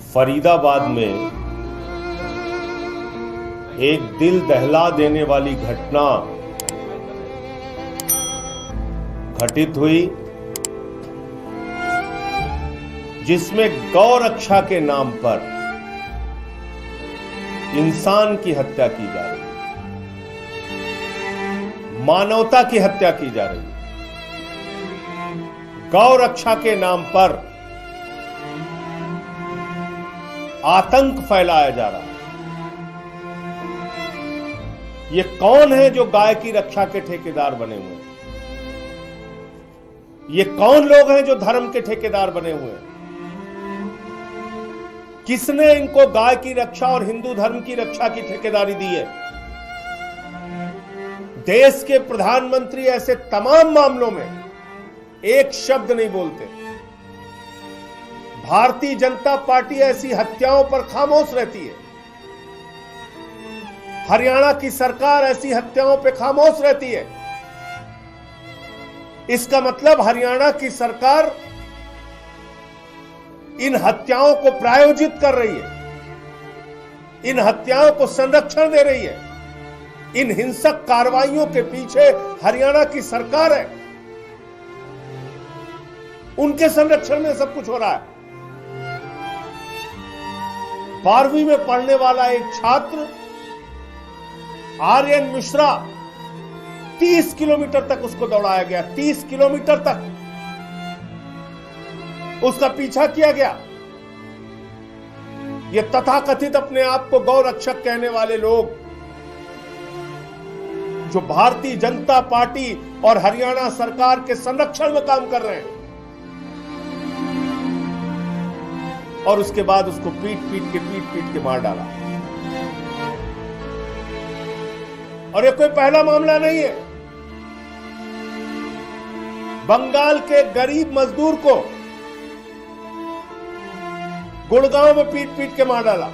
फरीदाबाद में एक दिल दहला देने वाली घटना घटित हुई, जिसमें गौ रक्षा के नाम पर इंसान की हत्या की जा रही है, मानवता की हत्या की जा रही है। गौ रक्षा के नाम पर आतंक फैलाया जा रहा है। ये कौन है जो गाय की रक्षा के ठेकेदार बने हुए हैं? ये कौन लोग हैं जो धर्म के ठेकेदार बने हुए हैं? किसने इनको गाय की रक्षा और हिंदू धर्म की रक्षा की ठेकेदारी दी है? देश के प्रधानमंत्री ऐसे तमाम मामलों में एक शब्द नहीं बोलते। भारतीय जनता पार्टी ऐसी हत्याओं पर खामोश रहती है। हरियाणा की सरकार ऐसी हत्याओं पर खामोश रहती है। इसका मतलब हरियाणा की सरकार इन हत्याओं को प्रायोजित कर रही है, इन हत्याओं को संरक्षण दे रही है। इन हिंसक कार्रवाइयों के पीछे हरियाणा की सरकार है, उनके संरक्षण में सब कुछ हो रहा है। 12वीं में पढ़ने वाला एक छात्र आर्यन मिश्रा, 30 किलोमीटर तक उसको दौड़ाया गया, 30 किलोमीटर तक उसका पीछा किया गया। ये तथाकथित अपने आप को गौ रक्षक कहने वाले लोग, जो भारतीय जनता पार्टी और हरियाणा सरकार के संरक्षण में काम कर रहे हैं, और उसके बाद उसको पीट पीट के मार डाला। और ये कोई पहला मामला नहीं है। बंगाल के गरीब मजदूर को गुड़गांव में पीट के मार डाला।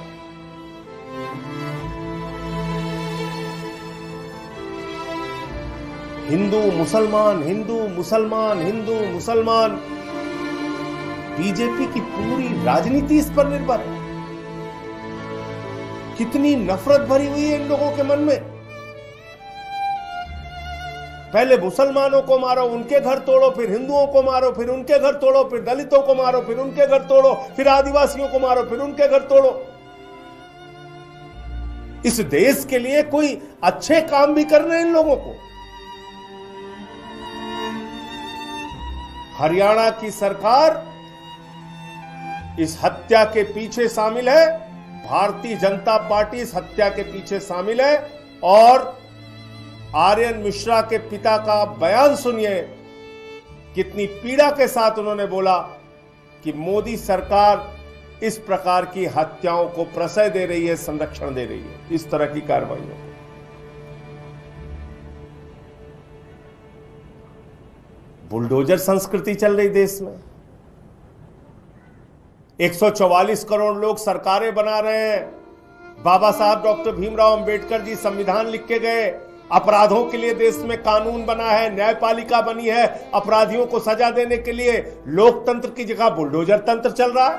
हिंदू मुसलमान, हिंदू मुसलमान, हिंदू मुसलमान, बीजेपी की पूरी राजनीति इस पर निर्भर है। कितनी नफरत भरी हुई है इन लोगों के मन में। पहले मुसलमानों को मारो, उनके घर तोड़ो, फिर हिंदुओं को मारो, फिर उनके घर तोड़ो, फिर दलितों को मारो, फिर उनके घर तोड़ो, फिर आदिवासियों को मारो, फिर उनके घर तोड़ो। इस देश के लिए कोई अच्छे काम भी करने इन लोगों को। हरियाणा की सरकार इस हत्या के पीछे शामिल है, भारतीय जनता पार्टी इस हत्या के पीछे शामिल है। और आर्यन मिश्रा के पिता का बयान सुनिए, कितनी पीड़ा के साथ उन्होंने बोला कि मोदी सरकार इस प्रकार की हत्याओं को प्रश्रय दे रही है, संरक्षण दे रही है, इस तरह की कार्रवाइयों को। बुलडोजर संस्कृति चल रही देश में। 144 करोड़ लोग सरकारें बना रहे हैं। बाबा साहब डॉक्टर भीमराव अंबेडकर जी संविधान लिख के गए। अपराधों के लिए देश में कानून बना है, न्यायपालिका बनी है। अपराधियों को सजा देने के लिए लोकतंत्र की जगह बुलडोजर तंत्र चल रहा है।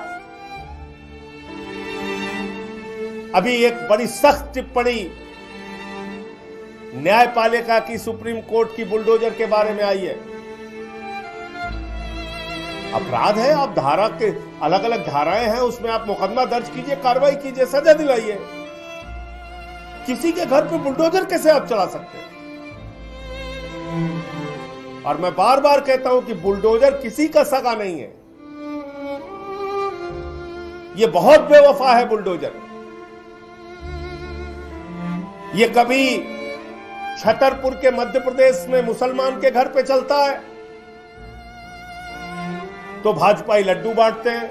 अभी एक बड़ी सख्त टिप्पणी न्यायपालिका की सुप्रीम कोर्ट की बुलडोजर के बारे में आई है। अपराध है, आप धारा के अलग अलग धाराएं हैं, उसमें आप मुकदमा दर्ज कीजिए, कार्रवाई कीजिए, सजा दिलाइए। किसी के घर पे बुलडोजर कैसे आप चला सकते हैं? और मैं बार बार कहता हूं कि बुलडोजर किसी का सगा नहीं है। ये बहुत बेवफा है बुलडोजर। ये कभी छतरपुर के मध्य प्रदेश में मुसलमान के घर पे चलता है तो भाजपाई लड्डू बांटते हैं,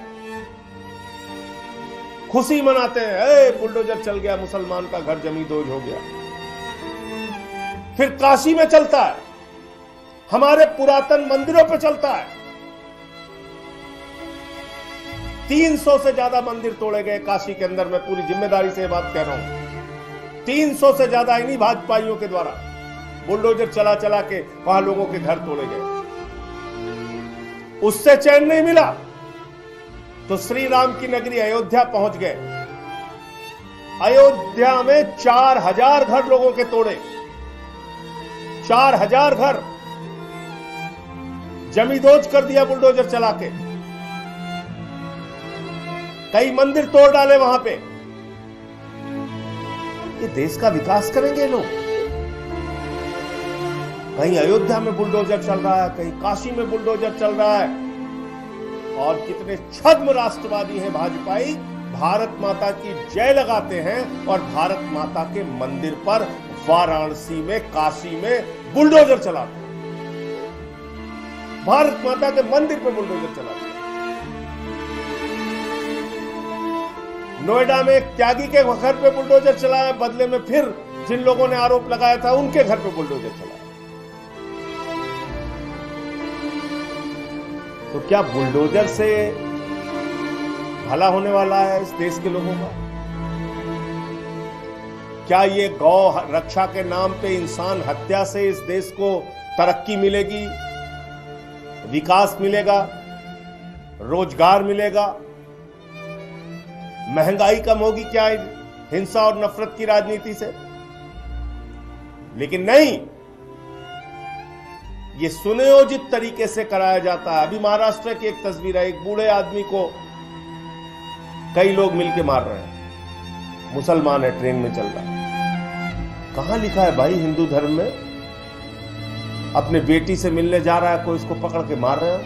खुशी मनाते हैं, बुलडोजर चल गया, मुसलमान का घर जमींदोज हो गया। फिर काशी में चलता है, हमारे पुरातन मंदिरों पे चलता है। 300 से ज्यादा मंदिर तोड़े गए काशी के अंदर। मैं पूरी जिम्मेदारी से बात कह रहा हूं, 300 से ज्यादा इन्हीं भाजपाइयों के द्वारा बुलडोजर चला चला के वहां लोगों के घर तोड़े गए। उससे चैन नहीं मिला। तो श्री राम की नगरी अयोध्या पहुंच गए। अयोध्या में 4000 घर लोगों के तोड़े, 4000 घर जमींदोज कर दिया बुलडोजर चला के। कई मंदिर तोड़ डाले वहां पे। ये देश का विकास करेंगे लोग? कहीं अयोध्या में बुलडोजर चल रहा है, कहीं काशी में बुलडोजर चल रहा है। और कितने छद्म राष्ट्रवादी हैं भाजपाई, भारत माता की जय लगाते हैं और भारत माता के मंदिर पर वाराणसी में, काशी में बुलडोजर चलाते हैं। भारत माता के मंदिर पर बुलडोजर चलाते हैं। नोएडा में एक त्यागी के घर पे बुलडोजर चलाया, बदले में फिर जिन लोगों ने आरोप लगाया था उनके घर पे बुलडोजर चलाया। तो क्या बुलडोजर से भला होने वाला है इस देश के लोगों का? क्या ये गौ रक्षा के नाम पे इंसान हत्या से इस देश को तरक्की मिलेगी, विकास मिलेगा, रोजगार मिलेगा, महंगाई कम होगी क्या हिंसा और नफरत की राजनीति से? लेकिन नहीं, ये सुनियोजित तरीके से कराया जाता है। अभी महाराष्ट्र की एक तस्वीर है, एक बूढ़े आदमी को कई लोग मिलकर मार रहे हैं, मुसलमान है, ट्रेन में चल रहा है। कहां लिखा है भाई हिंदू धर्म में अपने बेटी से मिलने जा रहा है, कोई इसको पकड़ के मार रहे हो?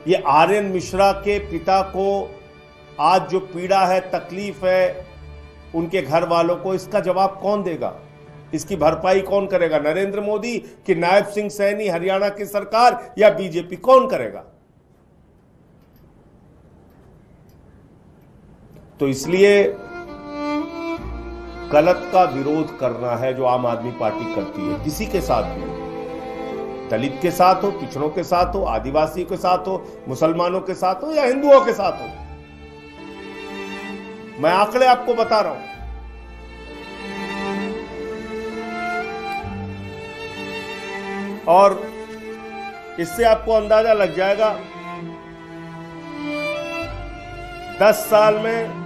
ये आर्यन मिश्रा के पिता को आज जो पीड़ा है, तकलीफ है उनके घर वालों को, इसका जवाब कौन देगा? इसकी भरपाई कौन करेगा? नरेंद्र मोदी कि नायब सिंह सैनी, हरियाणा की सरकार या बीजेपी? कौन करेगा? तो इसलिए गलत का विरोध करना है जो आम आदमी पार्टी करती है, किसी के साथ भी, दलित के साथ हो, पिछड़ों के साथ हो, आदिवासियों के साथ हो, मुसलमानों के साथ हो या हिंदुओं के साथ हो। मैं आंकड़े आपको बता रहा हूं। और इससे आपको अंदाजा लग जाएगा 10 साल में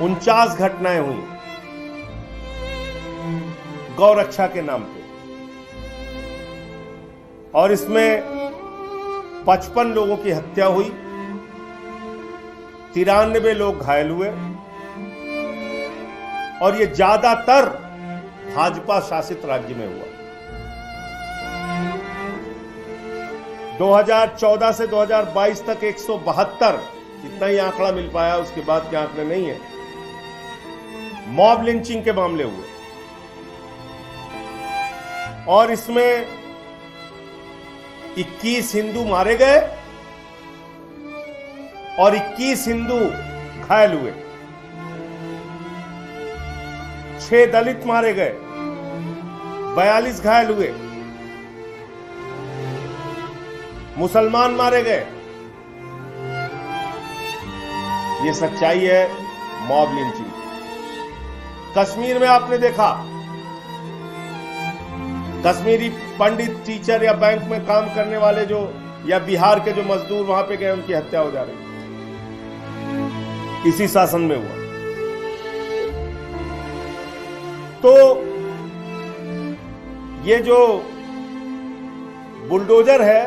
49 घटनाएं हुई गौ रक्षा के नाम पे, और इसमें 55 लोगों की हत्या हुई, 93 लोग घायल हुए, और ये ज्यादातर भाजपा शासित राज्य में हुआ। 2014 से 2022 तक 172, इतना ही आंकड़ा मिल पाया, उसके बाद के आंकड़े नहीं है, मॉब लिंचिंग के मामले हुए। और इसमें 21 हिंदू मारे गए और 21 हिंदू घायल हुए, 6 दलित मारे गए, 42 घायल हुए, मुसलमान मारे गए। ये सच्चाई है मॉब लिंचिंग। कश्मीर में आपने देखा, कश्मीरी पंडित, टीचर या बैंक में काम करने वाले जो, या बिहार के जो मजदूर वहां पे गए, उनकी हत्या हो जा रही, इसी शासन में हुआ। तो ये जो बुलडोजर है,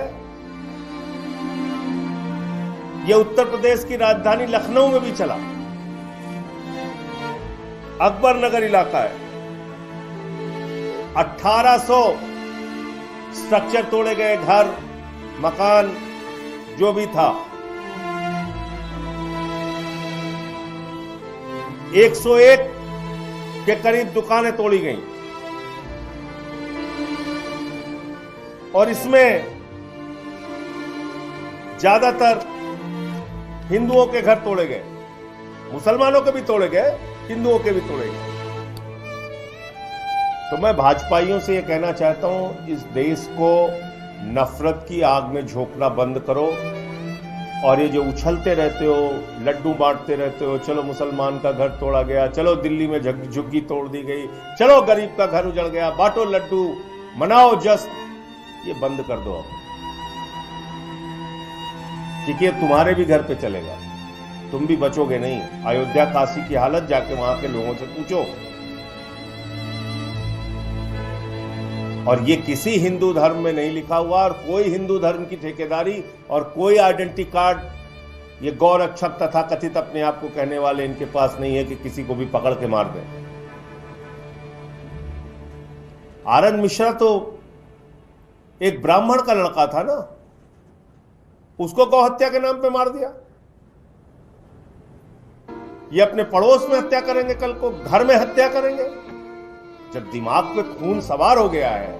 ये उत्तर प्रदेश की राजधानी लखनऊ में भी चला। अकबर नगर इलाका है, 1800 स्ट्रक्चर तोड़े गए, घर, मकान जो भी था। 101 के करीब दुकानें तोड़ी गईं, और इसमें ज्यादातर हिंदुओं के घर तोड़े गए, मुसलमानों के भी तोड़े गए, हिंदुओं के भी तोड़े गए। तो मैं भाजपाइयों से यह कहना चाहता हूं, इस देश को नफरत की आग में झोंकना बंद करो, और ये जो उछलते रहते हो, लड्डू बांटते रहते हो, चलो मुसलमान का घर तोड़ा गया, चलो दिल्ली में झुग्गी तोड़ दी गई, चलो गरीब का घर उजड़ गया, बांटो लड्डू, मनाओ जश्न, ये बंद कर दो अब, क्योंकि ये तुम्हारे भी घर पे चलेगा, तुम भी बचोगे नहीं। अयोध्या काशी की हालत जाके वहां के लोगों से पूछो। और ये किसी हिंदू धर्म में नहीं लिखा हुआ, और कोई हिंदू धर्म की ठेकेदारी और कोई आइडेंटिटी कार्ड ये गौरक्षक तथा कथित अपने आप को कहने वाले इनके पास नहीं है कि किसी को भी पकड़ के मार दें। आर.एन. मिश्रा तो एक ब्राह्मण का लड़का था ना, उसको गौ हत्या के नाम पे मार दिया। ये अपने पड़ोस में हत्या करेंगे, कल को घर में हत्या करेंगे। जब दिमाग पे खून सवार हो गया है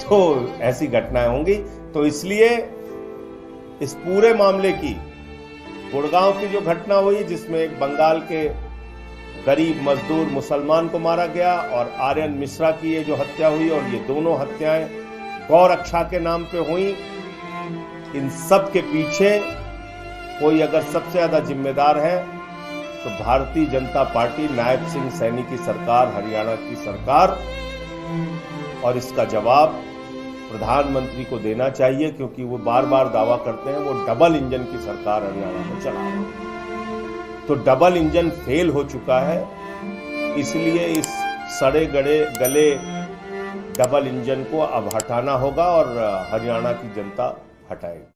तो ऐसी घटनाएं होंगी। तो इसलिए इस पूरे मामले की, गुड़गांव की जो घटना हुई जिसमें एक बंगाल के गरीब मजदूर मुसलमान को मारा गया, और आर्यन मिश्रा की ये जो हत्या हुई, और ये दोनों हत्याएं गौरक्षा के नाम पे हुई, इन सब के पीछे कोई अगर सबसे ज्यादा जिम्मेदार है तो भारतीय जनता पार्टी, नायब सिंह सैनी की सरकार, हरियाणा की सरकार। और इसका जवाब प्रधानमंत्री को देना चाहिए, क्योंकि वो बार बार दावा करते हैं वो डबल इंजन की सरकार हरियाणा में चला रहे हैं। तो डबल इंजन फेल हो चुका है, इसलिए इस सड़े गले डबल इंजन को अब हटाना होगा, और हरियाणा की जनता हटाएगी।